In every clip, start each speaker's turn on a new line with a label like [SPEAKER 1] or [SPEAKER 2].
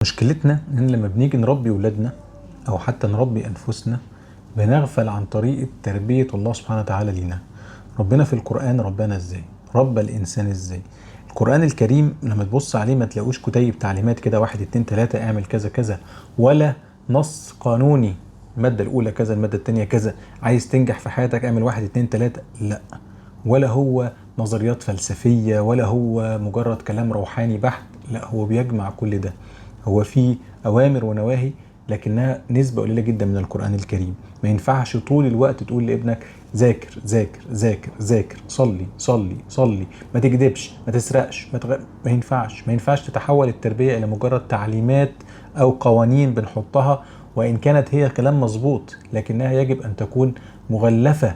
[SPEAKER 1] مشكلتنا ان لما بنيجي نربي ولادنا او حتى نربي انفسنا بنغفل عن طريقة تربية الله سبحانه وتعالى لينا. ربنا في القرآن ربنا ازاي؟ ربى الانسان ازاي؟ القرآن الكريم لما تبص عليه ما تلاقوش كتيب تعليمات كده 1 2 3 اعمل كذا كذا، ولا نص قانوني المادة الاولى كذا المادة التانية كذا، عايز تنجح في حياتك اعمل 1 2 3. لا، ولا هو نظريات فلسفية ولا هو مجرد كلام روحاني بحت. لا، هو بيجمع كل ده. هو في أوامر ونواهي لكنها نسبة قليلة جدا من القرآن الكريم. ما ينفعش طول الوقت تقول لابنك ذاكر ذاكر ذاكر ذاكر، صلي صلي صلي، ما تكذبش، ما تسرقش، ما ينفعش تتحول التربية إلى مجرد تعليمات أو قوانين بنحطها، وإن كانت هي كلام مظبوط لكنها يجب أن تكون مغلفة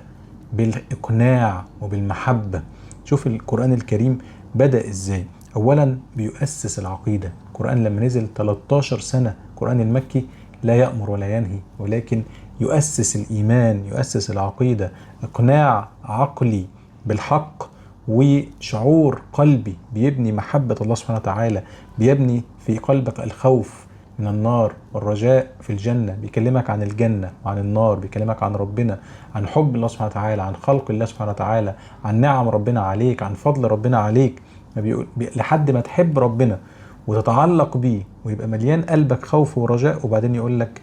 [SPEAKER 1] بالإقناع وبالمحبة. شوف القرآن الكريم بدأ إزاي. أولا بيؤسس العقيدة. القرآن لما نزل 13 سنة القرآن المكي لا يأمر ولا ينهي، ولكن يؤسس الإيمان، يؤسس العقيدة، إقناع عقلي بالحق وشعور قلبي بيبني محبة الله سبحانه وتعالى، بيبني في قلبك الخوف من النار والرجاء في الجنة. بيكلمك عن الجنة وعن النار، بيكلمك عن ربنا، عن حب الله سبحانه وتعالى، عن خلق الله سبحانه وتعالى، عن نعم ربنا عليك، عن فضل ربنا عليك. ما بيقول لحد ما تحب ربنا وتتعلق بيه ويبقى مليان قلبك خوف ورجاء، وبعدين يقول لك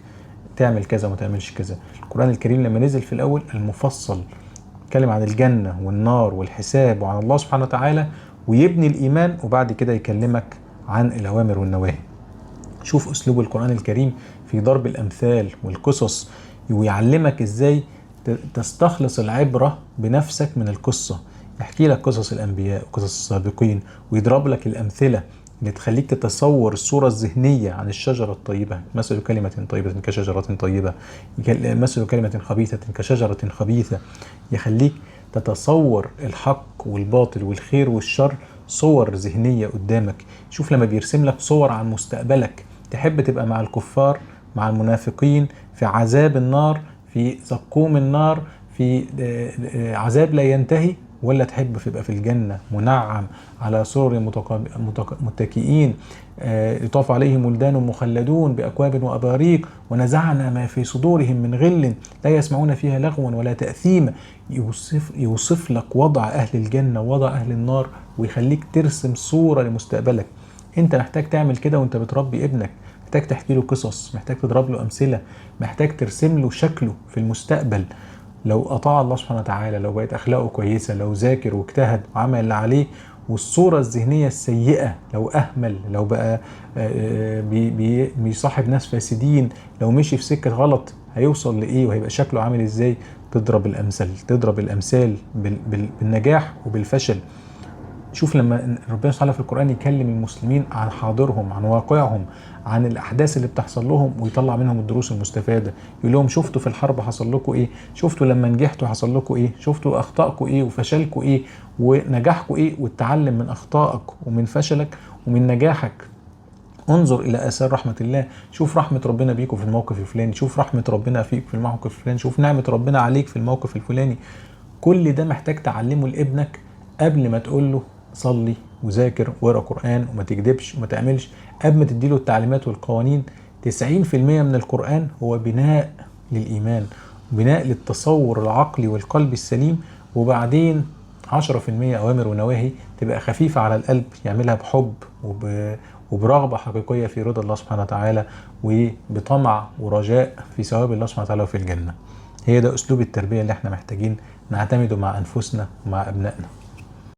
[SPEAKER 1] تعمل كذا وما تعملش كذا. القرآن الكريم لما نزل في الأول المفصل يتكلم عن الجنة والنار والحساب وعن الله سبحانه وتعالى ويبني الإيمان، وبعد كده يكلمك عن الأوامر والنواهي. شوف أسلوب القرآن الكريم في ضرب الأمثال والقصص، ويعلمك إزاي تستخلص العبرة بنفسك من القصة. يحكي لك قصص الأنبياء وقصص السابقين ويضرب لك الأمثلة اللي تخليك تتصور الصورة الذهنية عن الشجرة الطيبة. مثل كلمة طيبة كشجرة طيبة، مثل كلمة خبيثة كشجرة خبيثة. يخليك تتصور الحق والباطل والخير والشر صور ذهنية قدامك. شوف لما بيرسم لك صور عن مستقبلك، تحب تبقى مع الكفار، مع المنافقين، في عذاب النار، في زقوم النار، في عذاب لا ينتهي، ولا تحب تبقى في الجنة منعم على سرر متكئين يطاف عليهم ولدان مخلدون بأكواب وأباريق ونزعنا ما في صدورهم من غل لا يسمعون فيها لغوا ولا تأثيما. يوصف لك وضع أهل الجنة ووضع أهل النار، ويخليك ترسم صورة لمستقبلك. انت محتاج تعمل كده وانت بتربي ابنك، محتاج تحكي له قصص، محتاج تضرب له أمثلة، محتاج ترسم له شكله في المستقبل. لو أطاع الله سبحانه وتعالى، لو بقت أخلاقه كويسة، لو ذاكر واجتهد وعمل اللي عليه، والصورة الذهنية السيئة لو أهمل، لو بقى بيصاحب ناس فاسدين، لو مشي في سكة غلط، هيوصل لإيه وهيبقى شكله عامل إزاي؟ تضرب الأمثال بالنجاح وبالفشل. شوف لما ربنا سبحانه في القرآن يكلم المسلمين عن حاضرهم، عن واقعهم، عن الأحداث اللي بتحصل لهم، ويطلع منهم الدروس المستفادة. يقول لهم شفتوا في الحرب حصل لكم إيه، شفتوا لما نجحتوا حصل لكم إيه، شفتوا أخطائكم إيه وفشلكم إيه ونجاحكم إيه، وتتعلم من أخطائك ومن فشلك ومن نجاحك. انظر إلى آثار رحمة الله، شوف رحمة ربنا بيكم في الموقف الفلاني، شوف رحمة ربنا فيك في الموقف الفلاني، شوف نعمة ربنا عليك في الموقف الفلاني. كل ده محتاج تعلمه لابنك قبل ما تقول له صلي وذاكر واقرا قرآن وما تكذبش وما تعملش. قبل ما تديله التعليمات والقوانين، 90% من القرآن هو بناء للإيمان، بناء للتصور العقلي والقلب السليم، وبعدين 10% أوامر ونواهي تبقى خفيفة على القلب يعملها بحب وبرغبة حقيقية في رضا الله سبحانه وتعالى، وبطمع ورجاء في ثواب الله سبحانه وتعالى وفي الجنة. هي ده أسلوب التربية اللي احنا محتاجين نعتمده مع أنفسنا ومع أبنائنا.